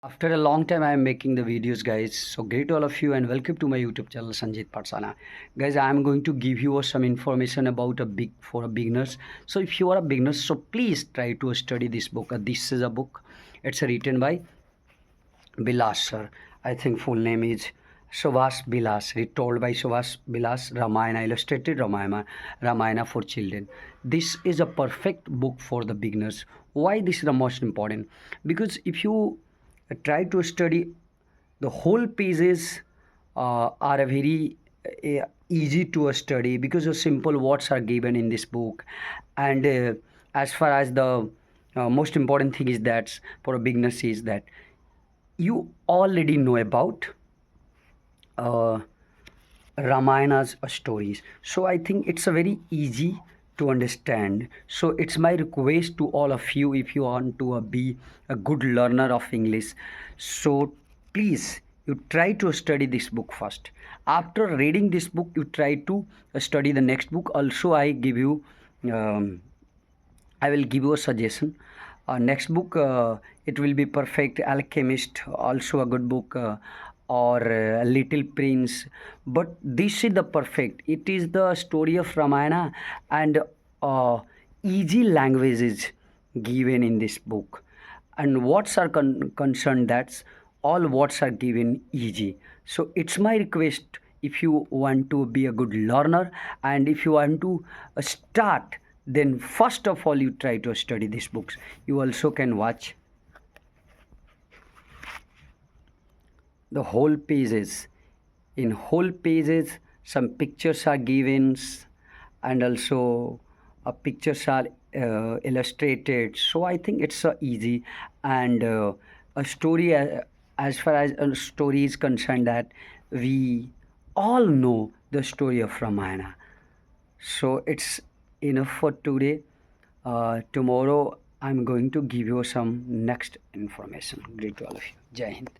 After a long time, I am making the videos, guys. So great to all of you and welcome to my YouTube channel, Sanjit Patsana. Guys, I am going to give you some information about for a beginners. So if you are a beginner, so please try to study this book. This is a book. It's written by Bilas sir. I think full name is Subhas Bilas. Retold by Subhas Bilas. Ramayana illustrated Ramayana for children. This is a perfect book for the beginners. Why this is the most important? Because if you try to study the whole pages are a very easy to study because the simple words are given in this book, and as far as the most important thing is that for a beginners is that you already know about uh, Ramayana's stories. So I think it's a very easy to understand. So it's my request to all of you, if you want to be a good learner of English, so please you try to study this book first. After reading this book, you try to study the next book. Also, um, I will give you a suggestion. Next book, it will be Perfect Alchemist, also a good book, or Little Prince. But this is the perfect. It is the story of Ramayana and uh, easy languages given in this book. And words are concerned, that's all words are given easy. So it's my request, if you want to be a good learner and if you want to start, then first of all you try to study these books. You also can watch the whole pages. In whole pages some pictures are given, and also pictures are illustrated. So I think it's easy, and a story, as far as a story is concerned, that we all know the story of Ramayana. So it's enough for today. Tomorrow I'm going to give you some next information. Great to all of you. Jai Hind.